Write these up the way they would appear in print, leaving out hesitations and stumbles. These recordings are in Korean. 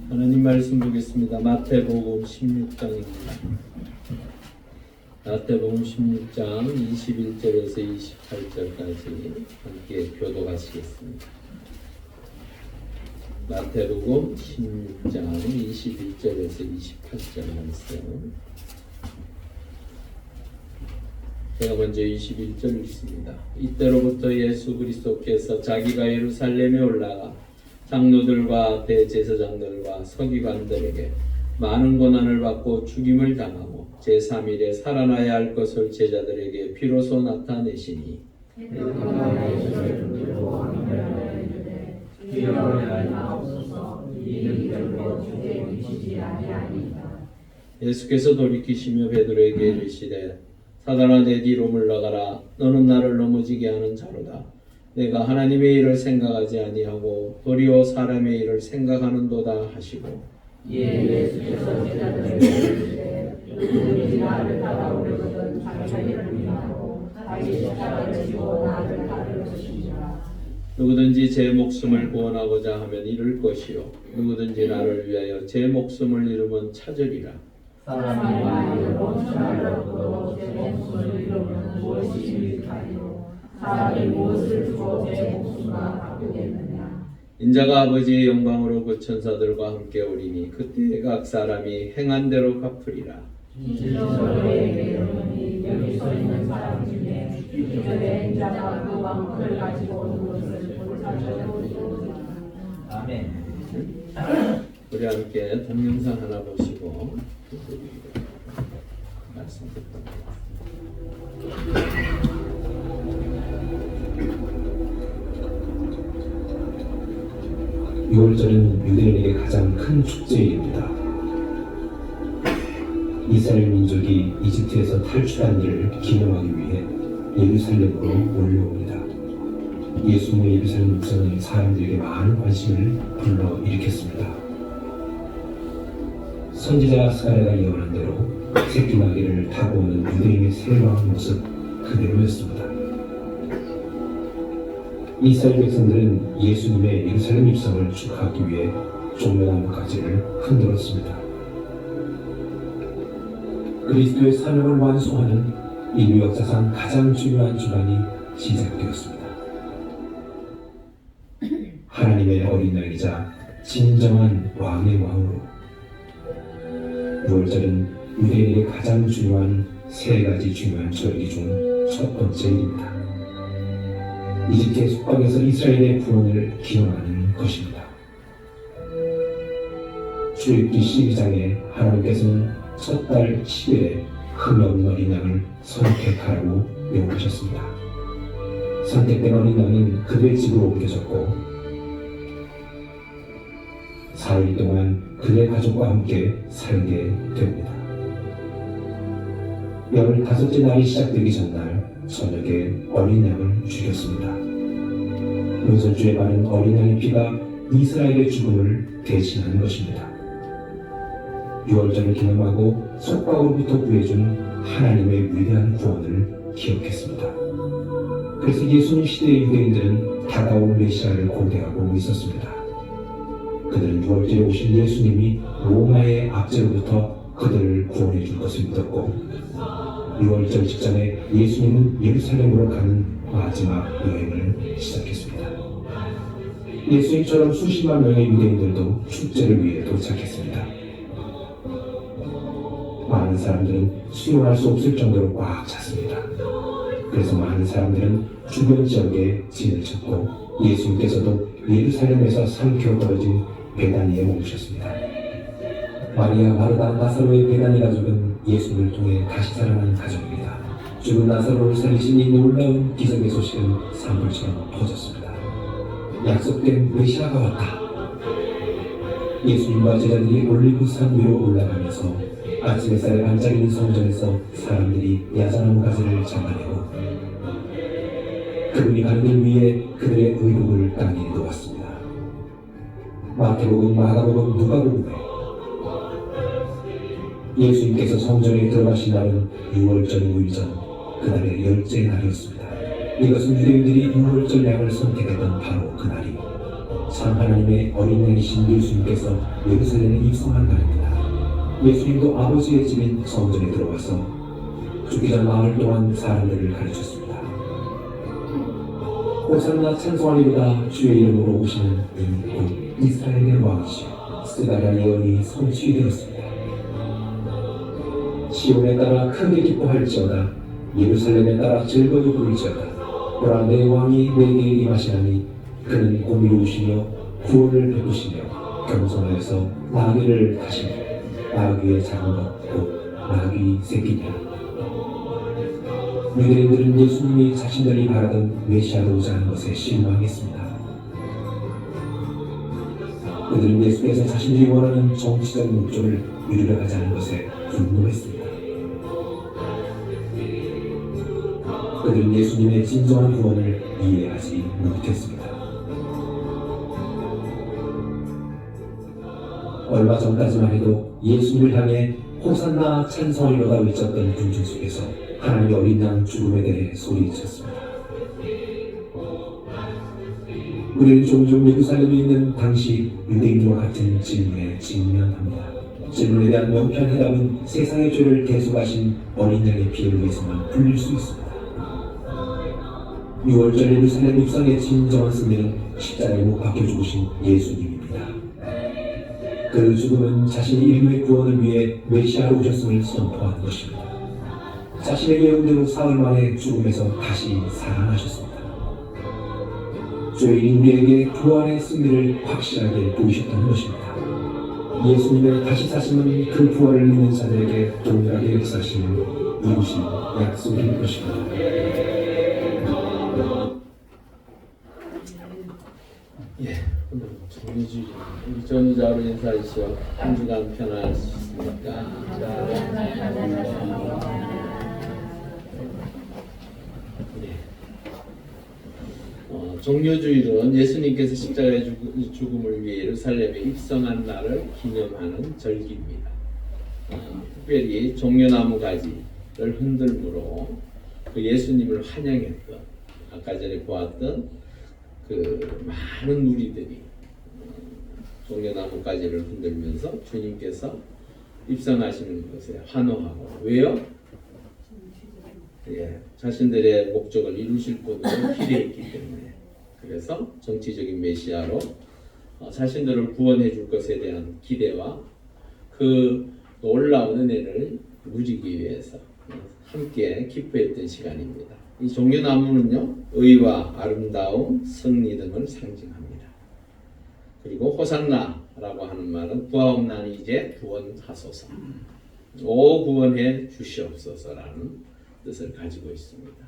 하나님 말씀 보겠습니다. 마태복음 16장입니다. 마태복음 16장 21절에서 28절까지 함께 교독하시겠습니다. 마태복음 16장 21절에서 28절 말씀. 제가 먼저 21절 읽습니다. 이때로부터 예수 그리스도께서 자기가 예루살렘에 올라가 장로들과 대제사장들과 서기관들에게 많은 고난을 받고 죽임을 당하고 제3일에 살아나야 할 것을 제자들에게 비로소 나타내시니 예수께서 돌이키시며 베드로에게 이르시되 사단아 내 뒤로 물러가라. 너는 나를 넘어지게 하는 자로다. 내가 하나님의 일을 생각하지 아니하고 도리어 사람의 일을 생각하는도다 하시고 예수께서 제자들에게 이르시되 누구든지 나를 따라오려거든 자기를 부인하고 자기 십자가를 지고 나를 따를 것이니라. 누구든지 제 목숨을 구원하고자 하면 잃을 것이요 누구든지 나를 위하여 제 목숨을 잃으면 찾으리라. 사람이 만일 원천을 얻고 제 목숨을 잃으면 무엇이 유익하리요? 사람이 무엇을 주고 제 목숨과 바꾸겠느냐? 인자가 아버지의 영광으로 그 천사들과 함께 오리니 그때 각 사람이 행한 대로 갚으리라. 진실로에게 이르노니 여기 서 있는 사람 중에 이전에 인자가 그 왕권을 가지고 오는 것을 볼 사람이 없으리라. 아멘. 우리 함께 동영상 하나 보시고 말씀 듣도록 하겠습니다. 6월절은 유대인에게 가장 큰 축제입니다. 이스라엘 민족이 이집트에서 탈출한 일을 기념하기 위해 예루살렘으로 몰려옵니다. 예수님의 예루살렘 육성은 사람들에게 많은 관심을 불러일으켰습니다. 선지자 스가랴가 예언한 대로 새끼 나귀를 타고 오는 유대인의 새로운 모습 그대로였습니다. 이스라엘 백성들은 예수님의 예루살렘 입성을 축하하기 위해 종려나무 가지를 흔들었습니다. 그리스도의 사명을 완수하는 인류 역사상 가장 중요한 주간이 시작되었습니다. 하나님의 어린 양이자 진정한 왕의 왕으로 6월절은 유대인에게 가장 중요한 세 가지 중요한 절기 중 첫 번째 일입니다. 이집트의 속박에서 이스라엘의 구원을 기원하는 것입니다. 출애굽기 12장에 하나님께서는 첫 달 10일에 흠이 없는 어린 양을 선택하라고 명하셨습니다. 선택된 어린 양은 그들의 집으로 옮겨졌고 4일 동안 그들의 가족과 함께 살게 됩니다. 15째 날이 시작되기 전날 저녁에 어린 양을 죽였습니다. 용설주에 바른 어린 양의 피가 이스라엘의 죽음을 대신하는 것입니다. 6월절을 기념하고 속박으로부터 구해준 하나님의 위대한 구원을 기억했습니다. 그래서 예수님 시대의 유대인들은 다가올 메시아를 고대하고 있었습니다. 그들은 6월절에 오신 예수님이 로마의 압제로부터 그들을 구원해 줄 것을 믿었고 6월절 직전에 예수님은 예루살렘으로 가는 마지막 여행을 시작했습니다. 예수님처럼 수십만 명의 유대인들도 축제를 위해 도착했습니다. 많은 사람들은 수용할 수 없을 정도로 꽉 찼습니다. 그래서 많은 사람들은 주변 지역에 진을 쳤고 예수님께서도 예루살렘에서 3km 떨어진 베다니에 멈추셨습니다. 마리아, 마르다, 나사로의 베다니 가족은 예수님을 통해 다시 살아난 가족입니다. 죽은 나사로를 살리신 이 놀라운 기적의 소식은 산불처럼 퍼졌습니다. 약속된 메시아가 왔다. 예수님과 제자들이 올리브산 위로 올라가면서 아침 햇살에 반짝이는 성전에서 사람들이 야자나무 가지를 잡아내고 그분이 가는 길 위에 그들의 의복을 땅에 놓았습니다. 마태복음, 마가복음, 누가복음에 예수님께서 성전에 들어가신 날은 6월절 5일 전 그날의 열째 날이었습니다. 이것은 유대인들이 6월절 양을 선택했던 바로 그날이고 참 하나님의 어린 양이신 예수님께서 예루살렘에 입성한 날입니다. 예수님도 아버지의 집인 성전에 들어와서 죽기 전 나흘 동안 사람들을 가르쳤습니다. 호산나 찬송하리로다 주의 이름으로 오시는 이는 이스라엘의 왕이시여 스가랴 예언이 성취되었습니다. 시온에 따라 크게 기뻐할지어다 예루살렘에 따라 즐거이 부를지어다 보라 내 왕이 내게 임하시나니 그는 공의로우시며 구원을 베푸시며 겸손하여서 나귀를 타시며 나귀의 작은 것 곧 나귀 새끼니라. 유대인들은 예수님이 자신들이 바라던 메시아로 오자는 것에 실망했습니다. 그들은 예수께서 자신들이 원하는 정치적 목적을 이루려 하지 않은 것에 분노했습니다. 그들은 예수님의 진정한 구원을 이해하지 못했습니다. 얼마 전까지만 해도 예수님을 향해 호산나 찬송하리로다 외쳤던 군중 속에서 하나님의 어린 양 죽음에 대해 소리쳤습니다. 우리는 종종 예루살렘에 있는 당시 유대인과 같은 질문에 직면합니다. 질문에 대한 명쾌한 해답은 세상의 죄를 대속하신 어린 양의 피를 위해서만 불릴 수 있습니다. 6월절 예루살렘 입성의 진정한 승리는 십자가에 못 박혀 죽으신 예수님입니다. 그 죽음은 자신이 인류의 구원을 위해 메시아로 오셨음을 선포하는 것입니다. 자신의 예언대로 사흘 만에 죽음에서 다시 살아나셨습니다. 죄인 우리에게 구원의 승리를 확실하게 보이셨다는 것입니다. 예수님의 다시 사심은 그 부활을 믿는 자들에게 동일하게 역사하시는 이루신 약속인 것입니다. 예, 오늘 정리주의 우리 전우자로 인사해 주시오. 한 주간 편안하셨습니까? 종료주일은 예수님께서 십자가의 죽음을 위해 예루살렘에 입성한 날을 기념하는 절기입니다. 특별히 종려나무 가지를 흔들므로 그 예수님을 환영했던 아까 전에 보았던 그 많은 무리들이 종려나무 가지를 흔들면서 주님께서 입성하시는 것에 환호하고 왜요? 예, 자신들의 목적을 이루실 분으로 기대했기 때문에 그래서 정치적인 메시아로 자신들을 구원해 줄 것에 대한 기대와 그 놀라운 은혜를 누리기 위해서 함께 기뻐했던 시간입니다. 이 종려나무는요 의와 아름다움, 승리 등을 상징합니다. 그리고 호산나라고 하는 말은 구하옵나니 이제 구원하소서, 오 구원해 주시옵소서라는 뜻을 가지고 있습니다.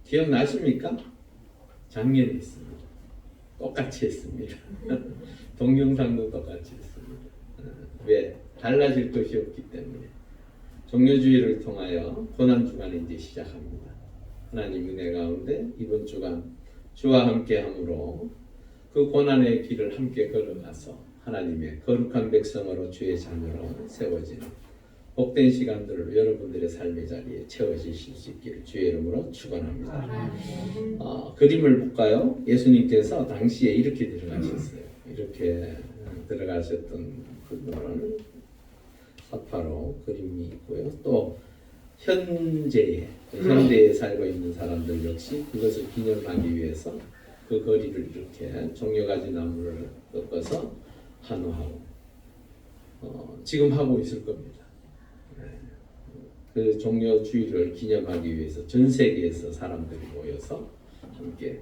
기억나십니까? 작년에 했습니다. 똑같이 했습니다. 동영상도 똑같이 했습니다. 왜? 달라질 것이 없기 때문에. 종료주의를 통하여 고난주간이 이제 시작합니다. 하나님 은혜 가운데 이번 주간 주와 함께함으로 그 고난의 길을 함께 걸어가서 하나님의 거룩한 백성으로 주의 자녀로 세워지는 복된 시간들을 여러분들의 삶의 자리에 채워지실 수 있기를 주의 이름으로 축원합니다. 그림을 볼까요? 예수님께서 당시에 이렇게 들어가셨어요. 이렇게 들어가셨던 그거를 사파로 그림이 있고요. 또 현대에 살고 있는 사람들 역시 그것을 기념하기 위해서 그 거리를 이렇게 종려가지 나무를 꺾어서 환호하고 지금 하고 있을 겁니다. 그 종려주의를 기념하기 위해서 전 세계에서 사람들이 모여서 함께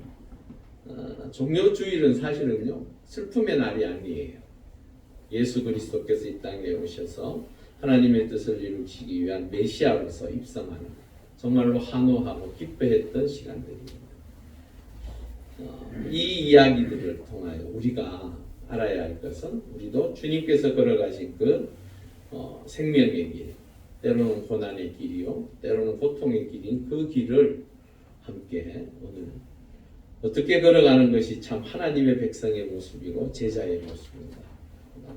종려주일은 사실은요 슬픔의 날이 아니에요. 예수 그리스도께서 이 땅에 오셔서 하나님의 뜻을 이루시기 위한 메시아로서 입성하는 정말로 환호하고 기뻐했던 시간들입니다. 이 이야기들을 통하여 우리가 알아야 할 것은 우리도 주님께서 걸어가신 그 생명의 길, 때로는 고난의 길이요, 때로는 고통의 길인 그 길을 함께 오늘 어떻게 걸어가는 것이 참 하나님의 백성의 모습이고 제자의 모습입니다.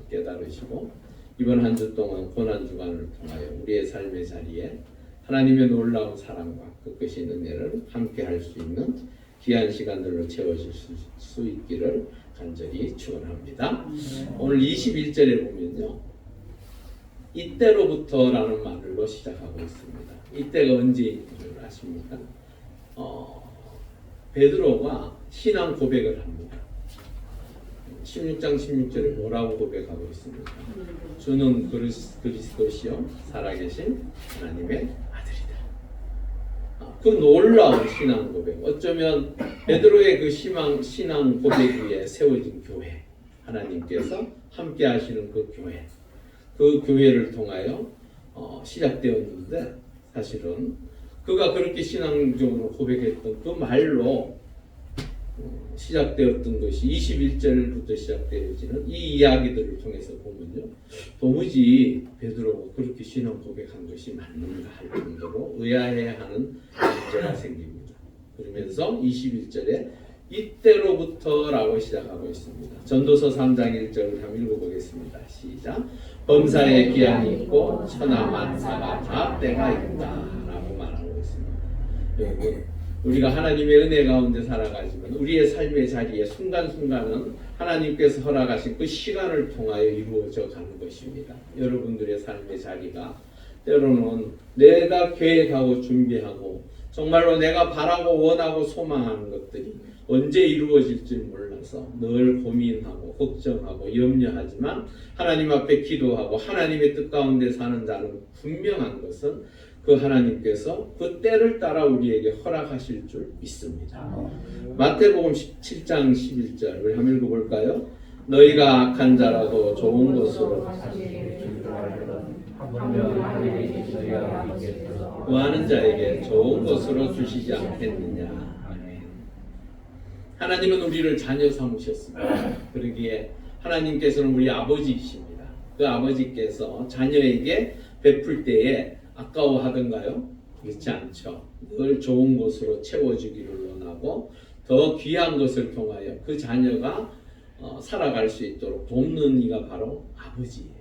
깨달으시고 이번 한 주 동안 고난주간을 통하여 우리의 삶의 자리에 하나님의 놀라운 사랑과 끝끝인 은혜를 함께 할 수 있는 귀한 시간들로 채워질 수 있기를 간절히 축원합니다. 오늘 21절에 보면요, 이때로부터라는 말로 시작하고 있습니다. 이때가 언제인 줄 아십니까? 베드로가 신앙 고백을 합니다. 16장 16절에 뭐라고 고백하고 있습니까? 주는 그리스도시요 살아계신 하나님의 아들이다. 그 놀라운 신앙 고백, 어쩌면 베드로의 그 신앙 고백 위에 세워진 교회, 하나님께서 함께 하시는 그 교회를 통하여 시작되었는데, 사실은 그가 그렇게 신앙적으로 고백했던 그 말로 시작되었던 것이 21절부터 시작되어지는 이 이야기들을 통해서 보면요, 도무지 베드로가 그렇게 신앙 고백한 것이 맞는가 할 정도로 의아해하는 문제가 생깁니다. 그러면서 21절에 이때로부터라고 시작하고 있습니다. 전도서 3장 1절을 한번 읽어보겠습니다. 시작. 범사에 기한이 있고 천하 만사가 다 때가 있다 라고 말하고 있습니다. 여러분, 우리가 하나님의 은혜 가운데 살아가지만 우리의 삶의 자리에 순간순간은 하나님께서 허락하신 그 시간을 통하여 이루어져 가는 것입니다. 여러분들의 삶의 자리가 때로는 내가 계획하고 준비하고 정말로 내가 바라고 원하고 소망하는 것들이 언제 이루어질지 몰라서 늘 고민하고 걱정하고 염려하지만 하나님 앞에 기도하고 하나님의 뜻 가운데 사는 자는 분명한 것은 그 하나님께서 그 때를 따라 우리에게 허락하실 줄 믿습니다. 마태복음 17장 11절 우리 한번 읽어볼까요? 너희가 악한 자라도 좋은 것으로 구하는 자에게 좋은 것으로 주시지 않겠느냐. 하나님은 우리를 자녀 삼으셨습니다. 그러기에 하나님께서는 우리 아버지이십니다. 그 아버지께서 자녀에게 베풀 때에 아까워하던가요? 그렇지 않죠. 늘 좋은 것으로 채워주기를 원하고 더 귀한 것을 통하여 그 자녀가 살아갈 수 있도록 돕는 이가 바로 아버지예요.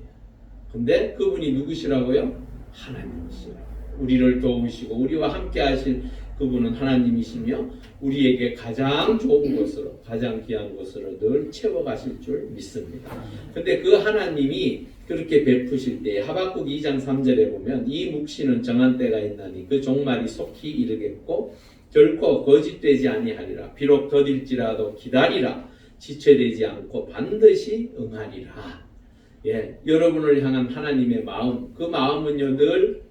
근데 그분이 누구시라고요? 하나님이시라고. 우리를 도우시고 우리와 함께 하실 그분은 하나님이시며 우리에게 가장 좋은 것으로 가장 귀한 것으로 늘 채워가실 줄 믿습니다. 근데 그 하나님이 그렇게 베푸실 때 하박국 2장 3절에 보면 이 묵시는 정한 때가 있나니 그 종말이 속히 이르겠고 결코 거짓되지 아니하리라. 비록 더딜지라도 기다리라. 지체되지 않고 반드시 응하리라. 예, 여러분을 향한 하나님의 마음, 그 마음은요 늘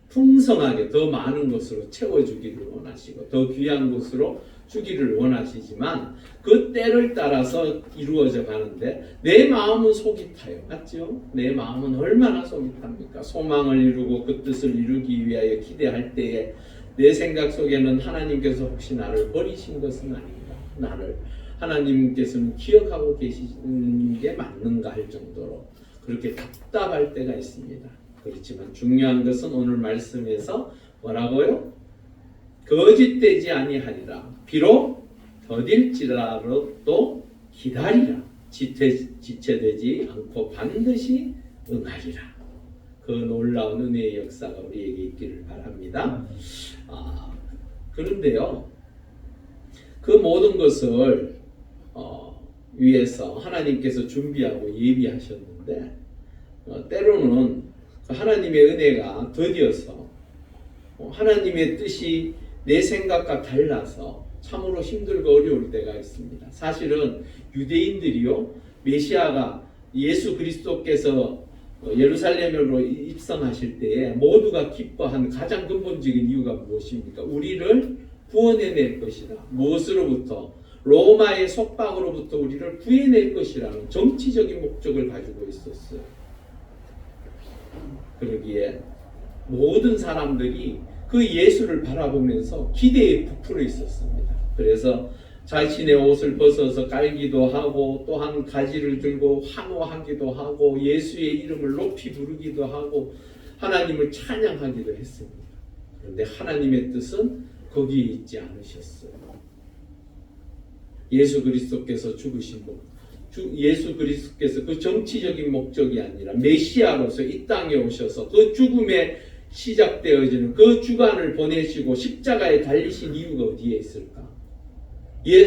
풍성하게 더 많은 것으로 채워주기를 원하시고 더 귀한 것으로 주기를 원하시지만 그 때를 따라서 이루어져 가는데 내 마음은 속이 타요. 맞죠? 내 마음은 얼마나 속이 탑니까? 소망을 이루고 그 뜻을 이루기 위하여 기대할 때에 내 생각 속에는 하나님께서 혹시 나를 버리신 것은 아닌가? 나를 하나님께서는 기억하고 계시는 게 맞는가 할 정도로 그렇게 답답할 때가 있습니다. 그렇지만 중요한 것은 오늘 말씀에서 뭐라고요? 거짓되지 아니하리라. 비록 더딜지라도 기다리라. 지체되지 않고 반드시 응하리라. 그 놀라운 은혜의 역사가 우리에게 있기를 바랍니다. 그런데요, 그 모든 것을 위해서 하나님께서 준비하고 예비하셨는데 때로는 하나님의 은혜가 더디어서 하나님의 뜻이 내 생각과 달라서 참으로 힘들고 어려울 때가 있습니다. 사실은 유대인들이요, 메시아가 예수 그리스도께서 예루살렘으로 입성하실 때에 모두가 기뻐한 가장 근본적인 이유가 무엇입니까? 우리를 구원해낼 것이다. 무엇으로부터? 로마의 속박으로부터 우리를 구해낼 것이라는 정치적인 목적을 가지고 있었어요. 그러기에 모든 사람들이 그 예수를 바라보면서 기대에 부풀어 있었습니다. 그래서 자신의 옷을 벗어서 깔기도 하고 또한 가지를 들고 환호하기도 하고 예수의 이름을 높이 부르기도 하고 하나님을 찬양하기도 했습니다. 그런데 하나님의 뜻은 거기에 있지 않으셨어요. 예수 그리스도께서 죽으신 것, 예수 그리스도께서 그 정치적인 목적이 아니라 메시아로서 이 땅에 오셔서 그 죽음에 시작되어지는 그 주간을 보내시고 십자가에 달리신 이유가 어디에 있을까?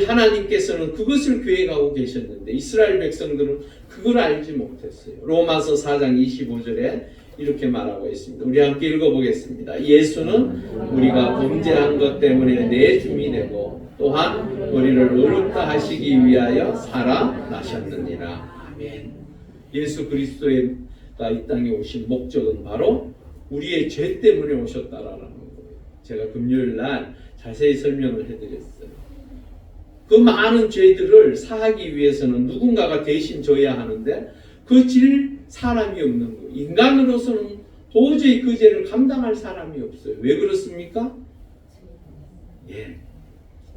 하나님께서는 그것을 계획하고 계셨는데 이스라엘 백성들은 그걸 알지 못했어요. 로마서 4장 25절에 이렇게 말하고 있습니다. 우리 함께 읽어보겠습니다. 예수는 우리가 범죄한 것 때문에 내 줌이 되고 또한 우리를 의롭다 하시기 위하여 살아나셨느니라. 아멘. 예수 그리스도가 이 땅에 오신 목적은 바로 우리의 죄 때문에 오셨다라는 거예요. 제가 금요일 날 자세히 설명을 해드렸어요. 그 많은 죄들을 사하기 위해서는 누군가가 대신 져야 하는데 그 질 사람이 없는 거예요. 인간으로서는 도저히 그 죄를 감당할 사람이 없어요. 왜 그렇습니까? 예,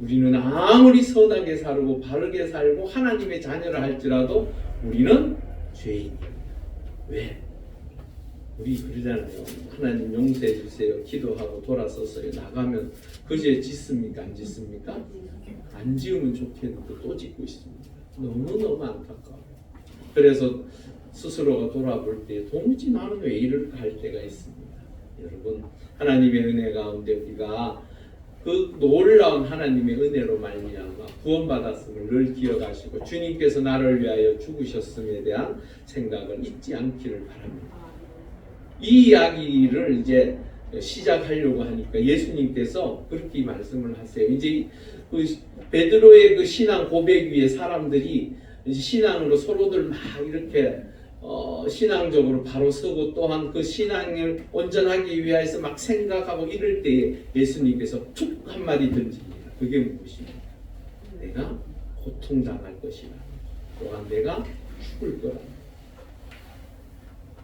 우리는 아무리 선하게 살고 바르게 살고 하나님의 자녀라 할지라도 우리는 죄인입니다. 왜? 우리 그러잖아요. 하나님 용서해 주세요. 기도하고 돌아서서 나가면 그 죄 짓습니까? 안 짓습니까? 안 지으면 좋겠는데 또 짓고 있습니다. 너무너무 안타까워요. 그래서 스스로가 돌아볼 때 도무지 나는 왜 이럴까 할 때가 있습니다. 여러분, 하나님의 은혜 가운데 우리가 그 놀라운 하나님의 은혜로 말미암아 구원받았음을 늘 기억하시고 주님께서 나를 위하여 죽으셨음에 대한 생각을 잊지 않기를 바랍니다. 이 이야기를 이제 시작하려고 하니까 예수님께서 그렇게 말씀을 하세요. 이제 그 베드로의 그 신앙 고백 위에 사람들이 이제 신앙으로 서로들 막 이렇게 신앙적으로 바로 서고 또한 그 신앙을 온전하기 위해서 막 생각하고 이럴 때에 예수님께서 툭 한마디 던집니다. 그게 무엇입니까? 내가 고통당할 것이라. 또한 내가 죽을 거라.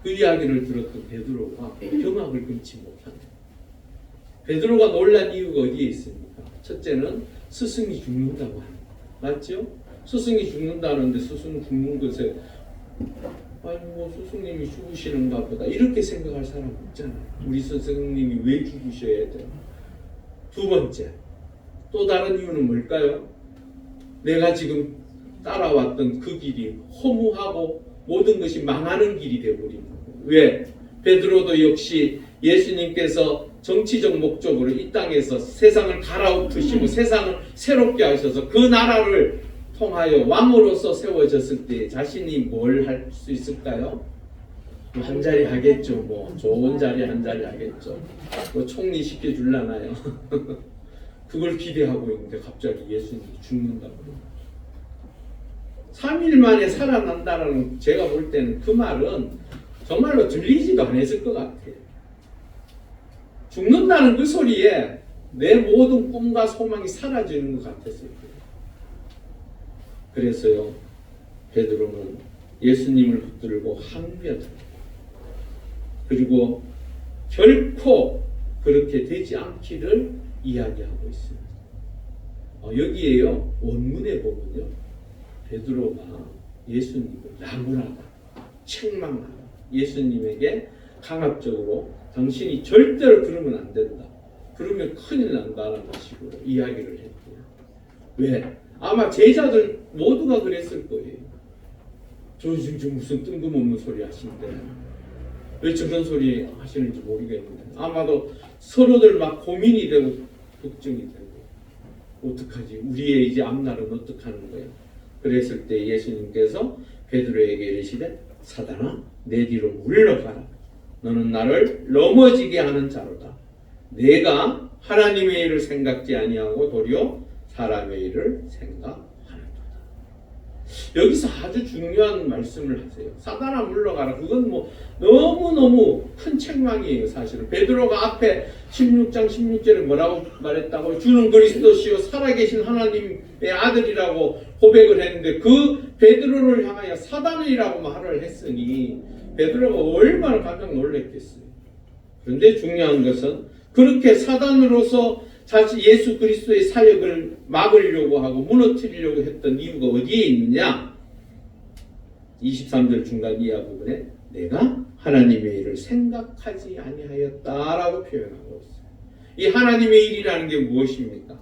그 이야기를 들었던 베드로가 경악을 금치 못합니다. 베드로가 놀란 이유가 어디에 있습니까? 첫째는 스승이 죽는다고 합니다. 맞죠? 스승이 죽는다는데 스승 죽는 것에 아니 뭐 스승님이 죽으시는가 보다 이렇게 생각할 사람 없잖아요. 우리 스승님이 왜 죽으셔야 돼요? 두 번째, 또 다른 이유는 뭘까요? 내가 지금 따라왔던 그 길이 허무하고 모든 것이 망하는 길이 되어버린 거예요. 왜? 베드로도 역시 예수님께서 정치적 목적으로 이 땅에서 세상을 갈아엎으시고 세상을 새롭게 하셔서 그 나라를 통하여 왕으로서 세워졌을 때 자신이 뭘 할 수 있을까요? 뭐 한 자리 하겠죠. 뭐 좋은 자리 한 자리 하겠죠. 뭐 총리 시켜줄라나요? 그걸 기대하고 있는데 갑자기 예수님이 죽는다고. 3일 만에 살아난다라는 제가 볼 때는 그 말은 정말로 들리지도 않았을 것 같아요. 죽는다는 그 소리에 내 모든 꿈과 소망이 사라지는 것 같았어요. 그래서요, 베드로는 예수님을 붙들고 항변합니다. 그리고 결코 그렇게 되지 않기를 이야기하고 있습니다. 여기에요, 원문에 보면요, 베드로가 예수님을 나무라다, 책망하다, 예수님에게 강압적으로 당신이 절대로 그러면 안 된다, 그러면 큰일 난다라는 식으로 이야기를 했고요. 왜? 아마 제자들 모두가 그랬을 거예요. 저 지금 무슨 뜬금없는 소리 하시는데 왜 저런 소리 하시는지 모르겠는데 아마도 서로들 막 고민이 되고 걱정이 되고 어떡하지? 우리의 이제 앞날은 어떡하는 거야? 그랬을 때 예수님께서 베드로에게 이르시되 사단아 내 뒤로 물러가라. 너는 나를 넘어지게 하는 자로다. 내가 하나님의 일을 생각지 아니하고 도리어 사람의 일을 생각하는도다. 여기서 아주 중요한 말씀을 하세요. 사단아 물러가라. 그건 뭐 너무너무 큰 책망이에요. 사실은 베드로가 앞에 16장 16절에 뭐라고 말했다고? 주는 그리스도시요 살아계신 하나님의 아들이라고 고백을 했는데 그 베드로를 향하여 사단이라고 말을 했으니 베드로가 얼마나 깜짝 놀랐겠어요. 그런데 중요한 것은 그렇게 사단으로서 사실 예수 그리스도의 사역을 막으려고 하고 무너뜨리려고 했던 이유가 어디에 있느냐? 23절 중간 이하 부분에 내가 하나님의 일을 생각하지 아니하였다라고 표현하고 있어요. 이 하나님의 일이라는 게 무엇입니까?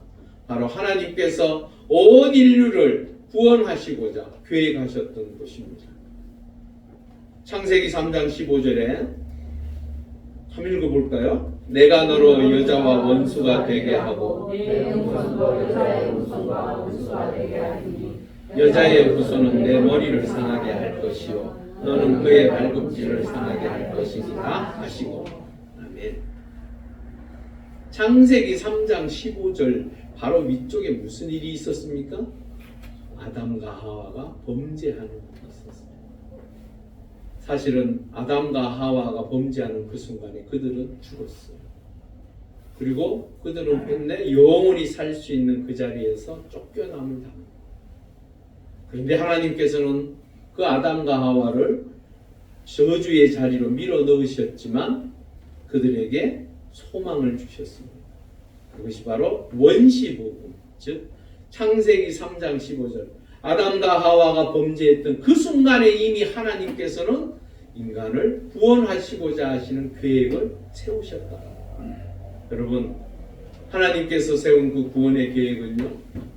바로 하나님께서 온 인류를 구원하시고자 계획하셨던 것입니다. 창세기 3장 15절에 한번 읽어볼까요? 내가 너로 여자와 원수가 되게 하고 내 후손도 여자의 후손과 원수가 되게 하리니 여자의 후손은 내 머리를 상하게 할 것이요 너는 그의 발꿈치를 상하게 할 것이니라 하시고. 아멘. 창세기 3장 15절 바로 위쪽에 무슨 일이 있었습니까? 아담과 하와가 범죄하는 일이 있었어요. 사실은 아담과 하와가 범죄하는 그 순간에 그들은 죽었어요. 그리고 그들은 끝내 영원히 살 수 있는 그 자리에서 쫓겨남을 당합니다. 그런데 하나님께서는 그 아담과 하와를 저주의 자리로 밀어 넣으셨지만 그들에게 소망을 주셨습니다. 그것이 바로 원시복음, 즉 창세기 3장 15절 아담과 하와가 범죄했던 그 순간에 이미 하나님께서는 인간을 구원하시고자 하시는 계획을 세우셨다. 여러분, 하나님께서 세운 그 구원의 계획은요,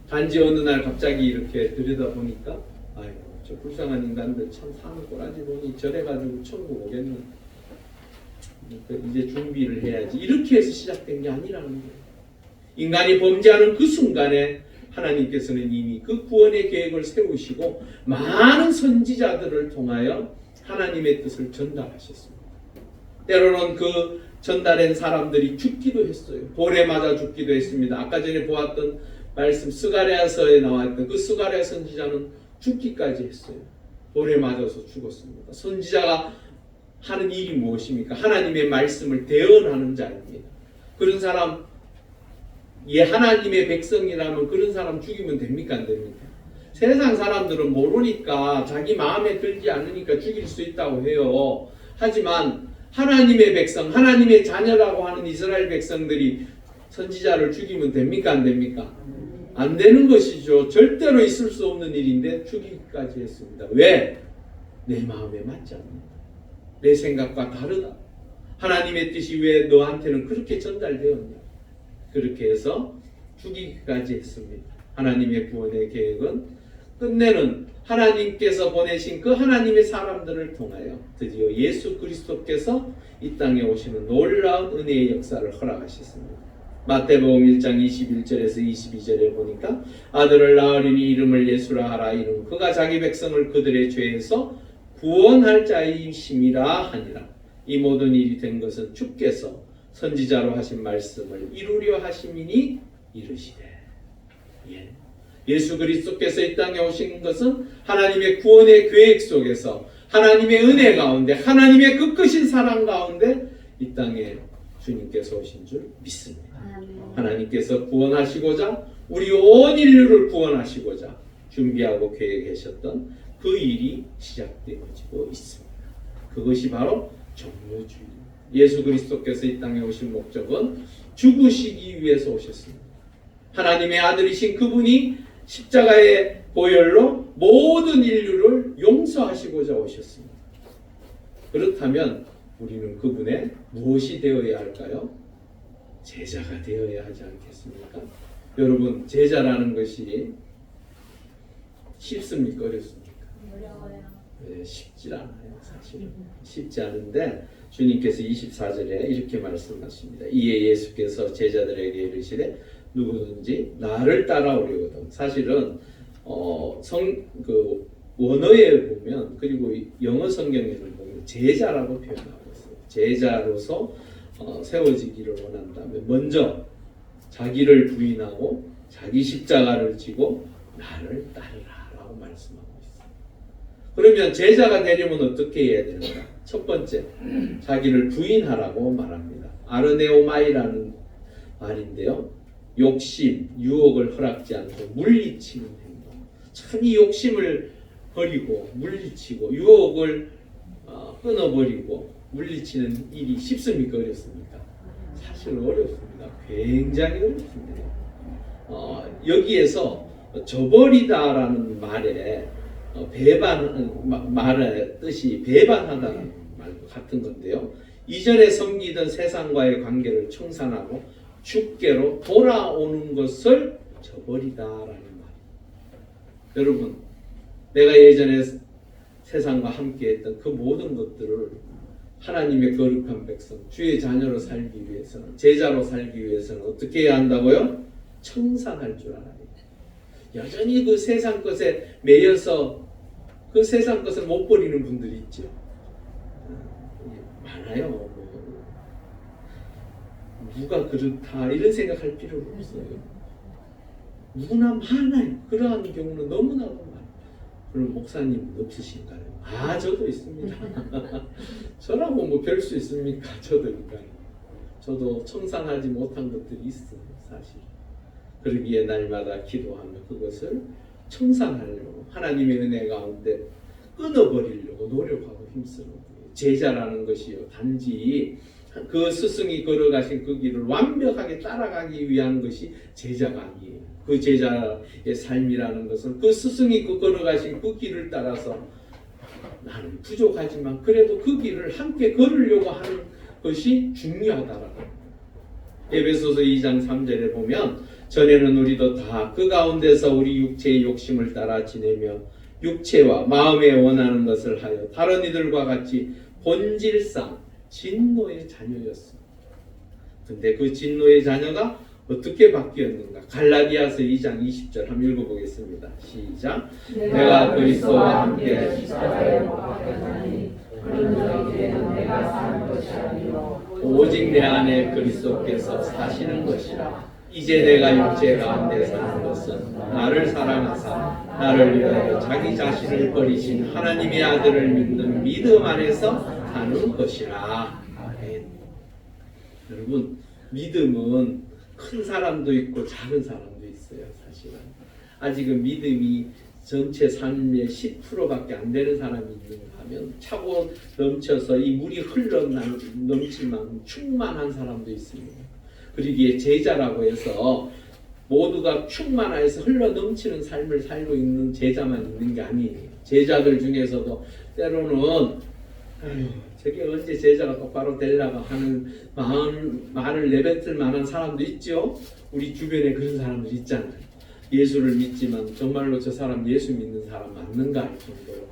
단지 어느 날 갑자기 이렇게 들여다보니까 아이고 저 불쌍한 인간들 참 사는 꼬라지 보니 저래가지고 천국 오겠네, 이제 준비를 해야지, 이렇게 해서 시작된 게 아니라는 거예요. 인간이 범죄하는 그 순간에 하나님께서는 이미 그 구원의 계획을 세우시고 많은 선지자들을 통하여 하나님의 뜻을 전달하셨습니다. 때로는 그 전달한 사람들이 죽기도 했어요. 돌에 맞아 죽기도 했습니다. 아까 전에 보았던 말씀 스가랴서에 나왔던 그 스가랴 선지자는 죽기까지 했어요. 돌에 맞아서 죽었습니다. 선지자가 하는 일이 무엇입니까? 하나님의 말씀을 대언하는 자입니다. 그런 사람, 하나님의 백성이라면 그런 사람 죽이면 됩니까? 안 됩니까? 세상 사람들은 모르니까, 자기 마음에 들지 않으니까 죽일 수 있다고 해요. 하지만 하나님의 백성, 하나님의 자녀라고 하는 이스라엘 백성들이 선지자를 죽이면 됩니까? 안 됩니까? 안 되는 것이죠. 절대로 있을 수 없는 일인데 죽이기까지 했습니다. 왜? 내 마음에 맞지 않는다. 내 생각과 다르다. 하나님의 뜻이 왜 너한테는 그렇게 전달되었냐. 그렇게 해서 죽이기까지 했습니다. 하나님의 구원의 계획은 끝내는 하나님께서 보내신 그 하나님의 사람들을 통하여 드디어 예수 그리스도께서 이 땅에 오시는 놀라운 은혜의 역사를 허락하셨습니다. 마태복음 1장 21절에서 22절에 보니까 아들을 낳으리니 이름을 예수라 하라. 이는 그가 자기 백성을 그들의 죄에서 구원할 자이심이라 하니라. 이 모든 일이 된 것은 주께서 선지자로 하신 말씀을 이루려 하심이니 이르시되. 예수 그리스도께서 이 땅에 오신 것은 하나님의 구원의 계획 속에서 하나님의 은혜 가운데 하나님의 그 크신 사랑 가운데 이 땅에 주님께서 오신 줄 믿습니다. 하나님께서 구원하시고자 우리 온 인류를 구원하시고자 준비하고 계획하셨던 그 일이 시작되어지고 있습니다. 그것이 바로 종료주의. 예수 그리스도께서 이 땅에 오신 목적은 죽으시기 위해서 오셨습니다. 하나님의 아들이신 그분이 십자가의 보혈로 모든 인류를 용서하시고자 오셨습니다. 그렇다면 우리는 그분의 무엇이 되어야 할까요? 제자가 되어야 하지 않겠습니까? 여러분, 제자라는 것이 쉽습니까? 어렵습니까? 어려워요. 네, 쉽지 않아요. 사실은 쉽지 않은데 주님께서 24절에 이렇게 말씀하십니다. 이에 예수께서 제자들에게 이르시되 누구든지 나를 따라오려거든. 사실은 원어에 보면, 그리고 영어 성경에는 보면 제자라고 표현하고 있어요. 제자로서 세워지기를 원한다면 먼저 자기를 부인하고 자기 십자가를 지고 나를 따르라라고 말씀하고 있어요. 그러면 제자가 되려면 어떻게 해야 되는가? 첫 번째, 자기를 부인하라고 말합니다. 아르네오마이라는 말인데요. 욕심, 유혹을 허락지 않고 물리치는 행동. 참 이 욕심을 버리고 물리치고 유혹을 끊어버리고 물리치는 일이 쉽습니까? 어렵습니까? 사실 어렵습니다. 굉장히 어렵습니다. 여기에서 저버리다라는 말에 말의 뜻이 배반하다는 말과 같은 건데요. 이전에 섬기던 세상과의 관계를 청산하고 주께로 돌아오는 것을 저버리다라는 말. 여러분, 내가 예전에 세상과 함께했던 그 모든 것들을 하나님의 거룩한 백성, 주의 자녀로 살기 위해서는, 제자로 살기 위해서는 어떻게 해야 한다고요? 청산할 줄 알아야 돼요. 여전히 그 세상 것에 매여서 그 세상 것을 못 버리는 분들이 있죠. 많아요. 누가 그렇다 이런 생각할 필요가 없어요. 누구나 많아요. 그러한 경우는 너무나도 많아요. 그럼 목사님은 없으신가요? 저도 있습니다. 저라고 뭐 별 수 있습니까? 저도 청산하지 못한 것들이 있어요. 사실. 그러기에 날마다 기도하며 그것을 청산하려고 하나님의 은혜 가운데 끊어버리려고 노력하고 힘쓰는 거예요. 제자라는 것이요, 단지 그 스승이 걸어가신 그 길을 완벽하게 따라가기 위한 것이 제자가 아니에요. 그 제자의 삶이라는 것은 그 스승이 걸어가신 그 길을 따라서 나는 부족하지만 그래도 그 길을 함께 걸으려고 하는 것이 중요하다라고. 에베소서 2장 3절에 보면 전에는 우리도 다 그 가운데서 우리 육체의 욕심을 따라 지내며 육체와 마음에 원하는 것을 하여 다른 이들과 같이 본질상 진노의 자녀였습니다. 근데 그 진노의 자녀가 어떻게 바뀌었는가? 갈라디아서 2장 20절 한번 읽어보겠습니다. 시작. 내가 그리스도와 함께 십자가에 못 박혔나니 그러므로 이제는 내가 사는 것이 아니요 오직 내 안에 그리스도께서 사시는 것이라. 이제 내가 육체 가운데 사는 것은 나를 사랑하사 나를 위하여 자기 자신을 버리신 하나님의 아들을 믿는 믿음 안에서 사는 것이라. 아멘. 여러분, 믿음은 큰 사람도 있고 작은 사람도 있어요. 사실은 아직은 믿음이 전체 삶의 10%밖에 안 되는 사람이 있는가 하면 차고 넘쳐서 이 물이 넘칠 만큼 충만한 사람도 있습니다. 그러기에 제자라고 해서 모두가 충만해서 흘러 넘치는 삶을 살고 있는 제자만 있는 게 아니에요. 제자들 중에서도 때로는 저게 언제 제자가 똑바로 되려고 하는 말을 내뱉을 만한 사람도 있죠. 우리 주변에 그런 사람들 있잖아요. 예수를 믿지만 정말로 저 사람 예수 믿는 사람 맞는가 할 정도로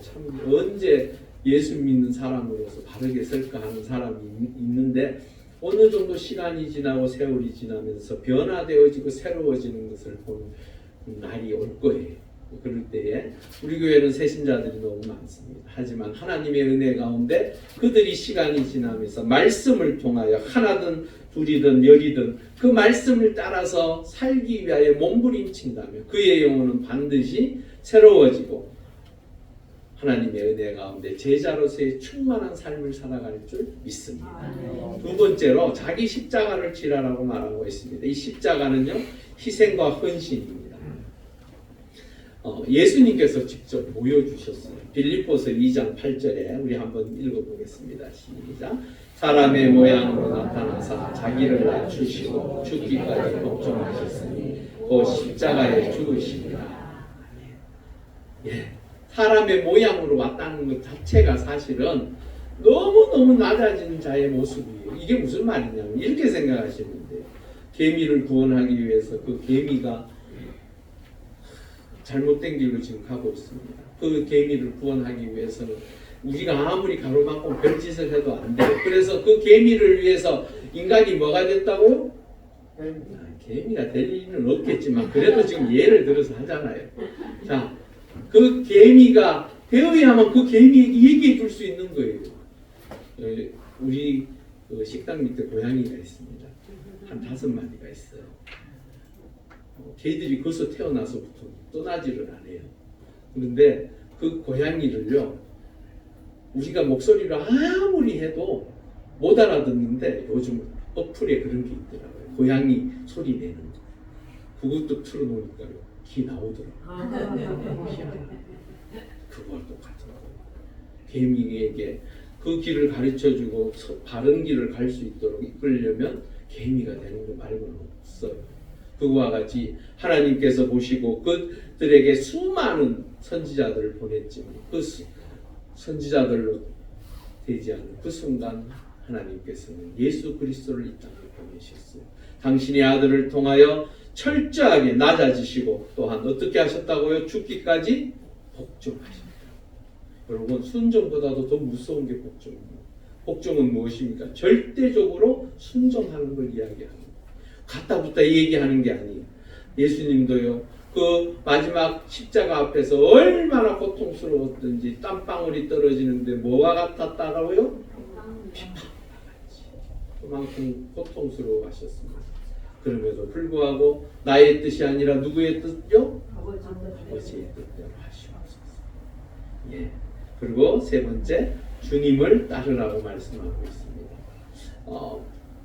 참 언제 예수 믿는 사람으로서 바르게 설까 하는 사람이 있는데 어느 정도 시간이 지나고 세월이 지나면서 변화되어지고 새로워지는 것을 보는 날이 올 거예요. 그럴 때에 우리 교회는 새신자들이 너무 많습니다. 하지만 하나님의 은혜 가운데 그들이 시간이 지나면서 말씀을 통하여 하나든 둘이든 열이든 그 말씀을 따라서 살기 위하여 몸부림친다면 그의 영혼은 반드시 새로워지고 하나님의 은혜 가운데 제자로서의 충만한 삶을 살아갈 줄 믿습니다. 두 번째로 자기 십자가를 지라라고 말하고 있습니다. 이 십자가는요, 희생과 헌신입니다. 예수님께서 직접 보여주셨어요. 빌립보서 2장 8절에 우리 한번 읽어보겠습니다. 시작. 사람의 모양으로 나타나사 자기를 낮추시고 죽기까지 복종하셨으니 그 십자가에 죽으십니다. 예. 사람의 모양으로 왔다는 것 자체가 사실은 너무너무 낮아지는 자의 모습이에요. 이게 무슨 말이냐면 이렇게 생각하시면 돼요. 개미를 구원하기 위해서 그 개미가 잘못된 길로 지금 가고 있습니다. 그 개미를 구원하기 위해서는 우리가 아무리 가로막고 별짓을 해도 안 돼요. 그래서 그 개미를 위해서 인간이 뭐가 됐다고요? 개미가 될 리는 없겠지만 그래도 지금 예를 들어서 하잖아요. 자, 그 개미가 되어야만 그 개미에게 얘기해 줄 수 있는 거예요. 우리 식당 밑에 고양이가 있습니다. 한 5마리가 있어요. 개들이 거기서 태어나서부터 떠나지를 않아요. 그런데 그 고양이를요, 우리가 목소리를 아무리 해도 못 알아듣는데 요즘 어플에 그런 게 있더라고요. 고양이 소리 내는 거. 그것도 틀어놓으니까요. 기 나오더라고요. 그걸 똑같더라고요. 개미에게 그 길을 가르쳐주고 바른 길을 갈 수 있도록 이끌려면 개미가 되는 거 말고는 없어요. 그와 같이 하나님께서 보시고 그들에게 수많은 선지자들을 보냈지만 그 선지자들로 되지 않은 그 순간 하나님께서는 예수 그리스도를 이 땅에 보내셨어요. 당신의 아들을 통하여 철저하게 낮아지시고 또한 어떻게 하셨다고요? 죽기까지 복종하셨다. 여러분, 순종보다도 더 무서운 게 복종입니다. 복종은 무엇입니까? 절대적으로 순종하는 걸 이야기하는 거예요. 갖다 붙다 얘기하는 게 아니에요. 예수님도요, 그 마지막 십자가 앞에서 얼마나 고통스러웠든지 땀방울이 떨어지는데 뭐와 같았다라고요? 비판같이. 그만큼 고통스러워 하셨습니다. 그럼에도 불구하고 나의 뜻이 아니라 누구의 뜻요? 아버지의 뜻대로 하시옵소서. 예. 그리고 세 번째, 주님을 따르라고 말씀하고 있습니다.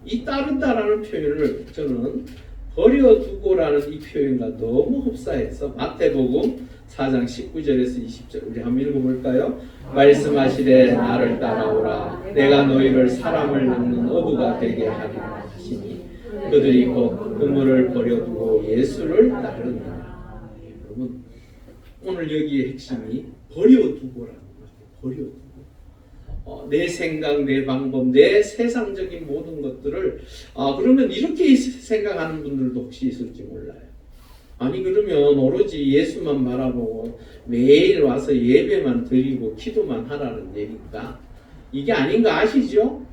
이 따른다라는 표현을 저는 버려두고라는 이 표현과 너무 흡사해서 마태복음 4장 19절에서 20절 우리 한번 읽어볼까요? 말씀하시되 나를 따라오라 내가 너희를 사람을 낳는 어부가 되게 하리라 하시니 그들이 곧 그물을 버려두고 예수를 따르느니라. 여러분, 오늘 여기의 핵심이 버려두고라는 거예요. 버려두고. 내 생각, 내 방법, 내 세상적인 모든 것들을 그러면 이렇게 생각하는 분들도 혹시 있을지 몰라요. 아니 그러면 오로지 예수만 바라보고 매일 와서 예배만 드리고 기도만 하라는 얘기인가? 이게 아닌가 아시죠?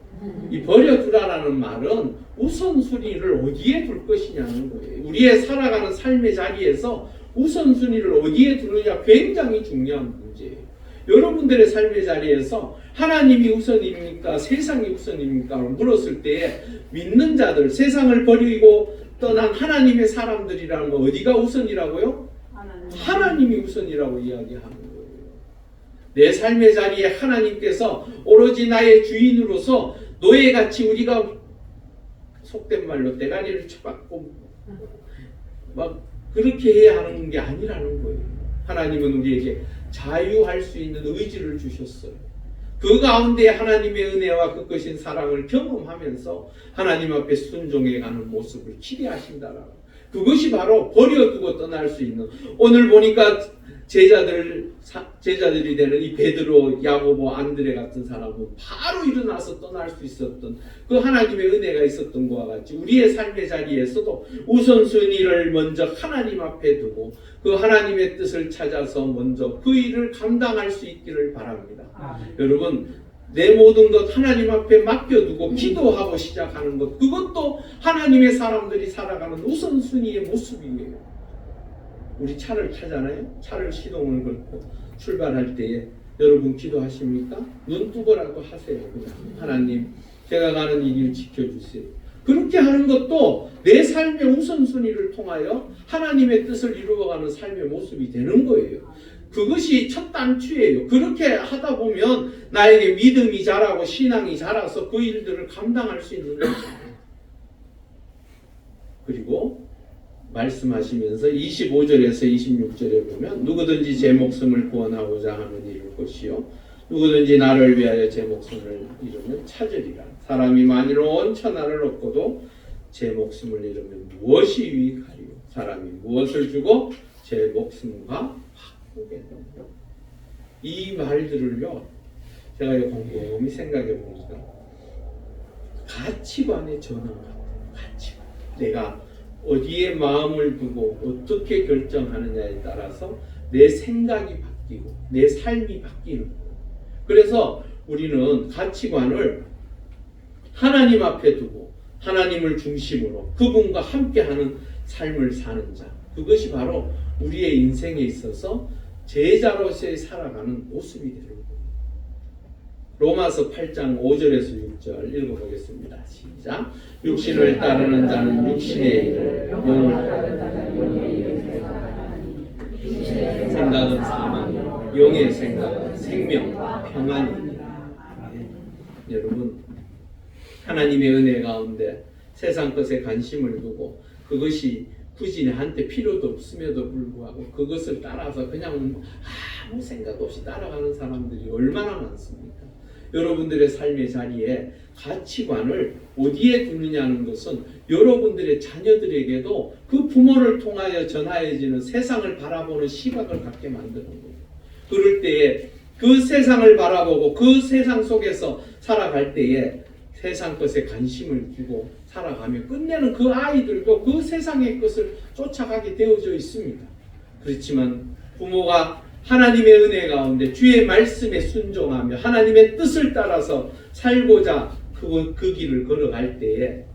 이 버려두라라는 말은 우선순위를 어디에 둘 것이냐는 거예요. 우리의 살아가는 삶의 자리에서 우선순위를 어디에 두느냐 굉장히 중요한 문제예요. 여러분들의 삶의 자리에서 하나님이 우선입니까? 세상이 우선입니까? 물었을 때에 믿는 자들, 세상을 버리고 떠난 하나님의 사람들이라는 거 어디가 우선이라고요? 하나님이 우선이라고 이야기하는 거예요. 내 삶의 자리에 하나님께서 오로지 나의 주인으로서 노예같이 우리가 속된 말로 대가리를 쳐박고 막 그렇게 해야 하는 게 아니라는 거예요. 하나님은 우리에게 자유할 수 있는 의지를 주셨어요. 그 가운데 하나님의 은혜와 그 크신 사랑을 경험하면서 하나님 앞에 순종해가는 모습을 기대하신다라고. 그것이 바로 버려두고 떠날 수 있는, 오늘 보니까 제자들이 되는 이 베드로, 야고보, 안드레 같은 사람은 바로 일어나서 떠날 수 있었던 그 하나님의 은혜가 있었던 것과 같이 우리의 삶의 자리에서도 우선순위를 먼저 하나님 앞에 두고 그 하나님의 뜻을 찾아서 먼저 그 일을 감당할 수 있기를 바랍니다. 여러분, 내 모든 것 하나님 앞에 맡겨두고 기도하고 시작하는 것, 그것도 하나님의 사람들이 살아가는 우선순위의 모습이에요. 우리 차를 타잖아요. 차를 시동을 걸고 출발할 때에 여러분 기도하십니까? 눈 뜨고라도 하세요. 그냥 하나님, 제가 가는 이 길 지켜주세요. 그렇게 하는 것도 내 삶의 우선순위를 통하여 하나님의 뜻을 이루어가는 삶의 모습이 되는 거예요. 그것이 첫 단추예요. 그렇게 하다 보면 나에게 믿음이 자라고 신앙이 자라서 그 일들을 감당할 수 있는 거예요. 그리고 말씀하시면서 25절에서 26절에 보면 누구든지 제 목숨을 구원하고자 하는 이를 것이요 누구든지 나를 위하여 제 목숨을 잃으면 찾으리라. 사람이 만일 온 천하를 얻고도 제 목숨을 잃으면 무엇이 유익하리요? 사람이 무엇을 주고 제 목숨과 바꾸겠노? 이 말들을요, 제가 곰곰이 생각해 보니까 가치관의 전환 같아요. 가치관. 내가 어디에 마음을 두고 어떻게 결정하느냐에 따라서 내 생각이 바뀌고 내 삶이 바뀌는 거예요. 그래서 우리는 가치관을 하나님 앞에 두고 하나님을 중심으로 그분과 함께하는 삶을 사는 자, 그것이 바로 우리의 인생에 있어서 제자로서의 살아가는 모습이 되는 거예요. 로마서 8장 5절에서 6절 읽어보겠습니다. 시작. 육신을 따르는 자는 육신의 일을, 영을 따르는 자는 영의 일을 생각하니 생각은 사망, 영의 생각은 생명과 평안이니라. 여러분, 하나님의 은혜 가운데 세상 것에 관심을 두고 그것이 굳이 나한테 필요도 없음에도 불구하고 그것을 따라서 그냥 아무 생각 없이 따라가는 사람들이 얼마나 많습니까? 여러분들의 삶의 자리에 가치관을 어디에 두느냐는 것은 여러분들의 자녀들에게도 그 부모를 통하여 전하여지는 세상을 바라보는 시각을 갖게 만드는 거예요. 그럴 때에 그 세상을 바라보고 그 세상 속에서 살아갈 때에 세상 것에 관심을 두고 살아가며 끝내는 그 아이들도 그 세상의 것을 쫓아가게 되어져 있습니다. 그렇지만 부모가 하나님의 은혜 가운데 주의 말씀에 순종하며 하나님의 뜻을 따라서 살고자 그 길을 걸어갈 때에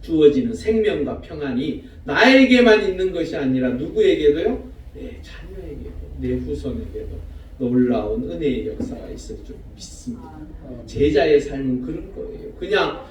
주어지는 생명과 평안이 나에게만 있는 것이 아니라 누구에게도요? 내 자녀에게도 내 후손에게도 놀라운 은혜의 역사가 있을 줄 믿습니다. 제자의 삶은 그런 거예요. 그냥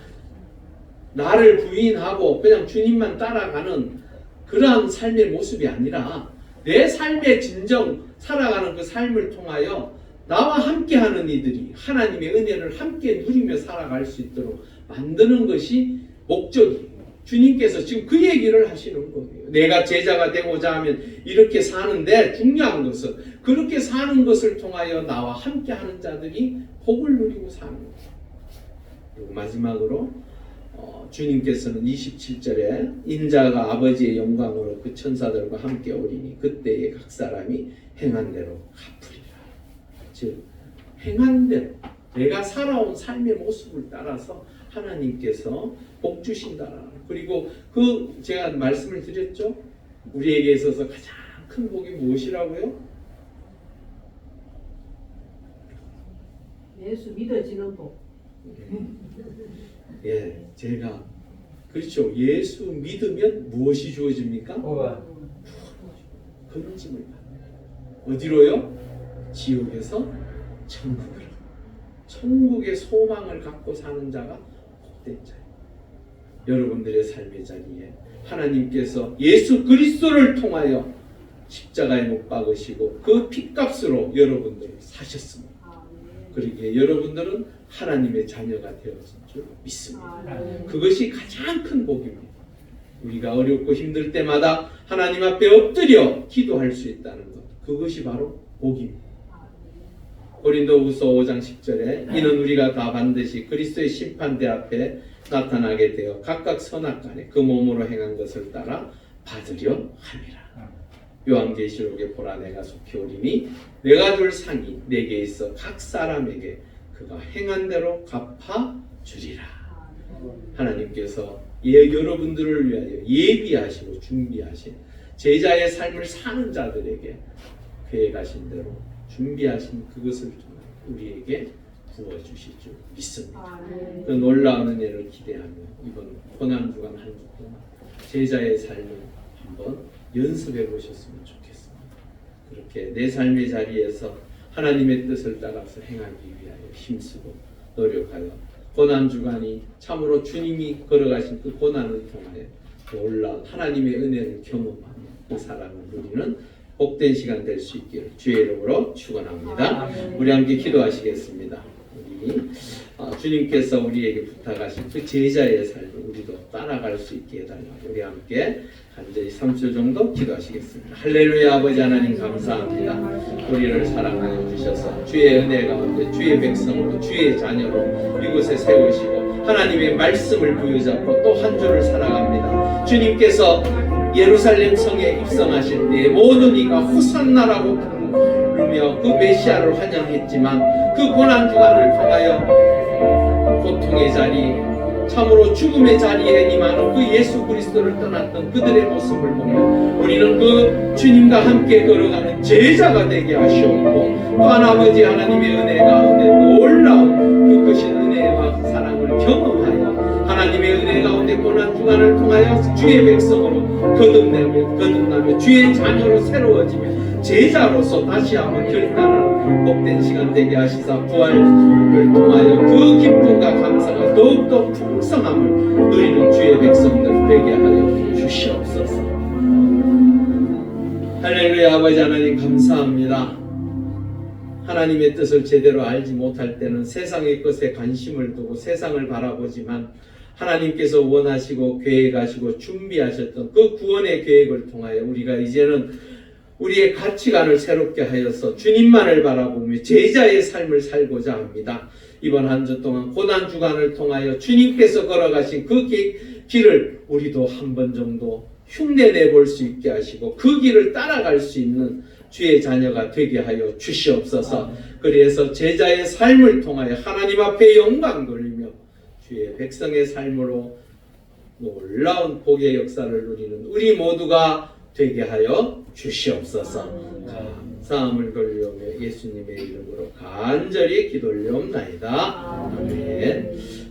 나를 부인하고 그냥 주님만 따라가는 그러한 삶의 모습이 아니라 내 삶의 진정 살아가는 그 삶을 통하여 나와 함께하는 이들이 하나님의 은혜를 함께 누리며 살아갈 수 있도록 만드는 것이 목적이에요. 주님께서 지금 그 얘기를 하시는 거예요. 내가 제자가 되고자 하면 이렇게 사는데 중요한 것은 그렇게 사는 것을 통하여 나와 함께하는 자들이 복을 누리고 사는 거예요. 그리고 마지막으로 주님께서는 27절에 인자가 아버지의 영광으로 그 천사들과 함께 오리니 그때에 각 사람이 행한 대로 갚으리라. 즉 행한 대로 내가 살아온 삶의 모습을 따라서 하나님께서 복 주신다. 그리고 그 제가 말씀을 드렸죠. 우리에게 있어서 가장 큰 복이 무엇이라고요? 예수 믿어지는 복. 예, 제가 그렇죠. 예수 믿으면 무엇이 주어집니까? 건짐을 받는. 어디로요? 지옥에서 천국으로. 천국의 소망을 갖고 사는 자가 복된 자예요. 여러분들의 삶의 자리에 하나님께서 예수 그리스도를 통하여 십자가에 못 박으시고 그 핏값으로 여러분들을 사셨습니다. 그러기에 여러분들은 하나님의 자녀가 되어진 줄 믿습니다. 그것이 가장 큰 복입니다. 우리가 어렵고 힘들 때마다 하나님 앞에 엎드려 기도할 수 있다는 것, 그것이 바로 복입니다. 고린도후서 5장 10절에 이는 우리가 다 반드시 그리스도의 심판대 앞에 나타나게 되어 각각 선악간에 그 몸으로 행한 것을 따라 받으려 함이라. 요한계시록에 보라 내가 속히 오리니 내가 줄 상이 내게 있어 각 사람에게 그가 행한 대로 갚아 주리라. 하나님께서 여러분들을 위하여 예비하시고 준비하신 제자의 삶을 사는 자들에게 계획하신 대로 준비하신 그것을 우리에게 부어주실 줄 믿습니다. 그 놀라운 은혜를 기대하며 이번 고난주간 한 주 동안 제자의 삶을 한번 연습해 보셨으면 좋겠습니다. 그렇게 내 삶의 자리에서 하나님의 뜻을 따라서 행하기 위하여 힘쓰고 노력하여 고난주간이 참으로 주님이 걸어가신 그 고난을 통하여 놀라운 하나님의 은혜를 경험하며 그 사랑을 누리는 복된 시간 될 수 있기를 주의 이름으로 축원합니다. 우리 함께 기도하시겠습니다. 주님께서 우리에게 부탁하신 그 제자의 삶을 우리도 따라갈 수 있게 해달라고 우리 함께 간절히 3초 정도 기도하시겠습니다. 할렐루야. 아버지 하나님 감사합니다. 우리를 사랑하여 주셔서 주의 은혜 가운데 주의 백성으로 주의 자녀로 이곳에 세우시고 하나님의 말씀을 부여잡고 또 한 주를 살아갑니다. 주님께서 예루살렘 성에 입성하실 때 모든 이가 호산나라고 부르며 그 메시아를 환영했지만 그 고난주간을 통하여 고통의 자리, 참으로 죽음의 자리에 임하는 그 예수 그리스도를 떠났던 그들의 모습을 보며 우리는 그 주님과 함께 걸어가는 제자가 되게 하시옵고 또한 아버지 하나님의 은혜 가운데 놀라운 그 크신 은혜와 사랑을 경험하여 하나님의 은혜 가운데 고난주간을 통하여 주의 백성으로 거듭나며 주의 자녀로 새로워지며 제자로서 다시 한번 결단하는 복된 시간 되게 하시사 부활을 통하여 그 기쁨과 감사가 더욱더 풍성함을 누리는 주의 백성들 되게 하여 주시옵소서. 할렐루야. 아버지 하나님 감사합니다. 하나님의 뜻을 제대로 알지 못할 때는 세상의 것에 관심을 두고 세상을 바라보지만 하나님께서 원하시고 계획하시고 준비하셨던 그 구원의 계획을 통하여 우리가 이제는 우리의 가치관을 새롭게 하여서 주님만을 바라보며 제자의 삶을 살고자 합니다. 이번 한 주 동안 고난주간을 통하여 주님께서 걸어가신 그 길을 우리도 한 번 정도 흉내내 볼 수 있게 하시고 그 길을 따라갈 수 있는 주의 자녀가 되게 하여 주시옵소서. 그래서 제자의 삶을 통하여 하나님 앞에 영광 돌리며 주의 백성의 삶으로 놀라운 복의 역사를 누리는 우리 모두가 되게 하여 주시옵소서. 사함을 돌리오며 예수님의 이름으로 간절히 기도올리옵나이다. 아멘.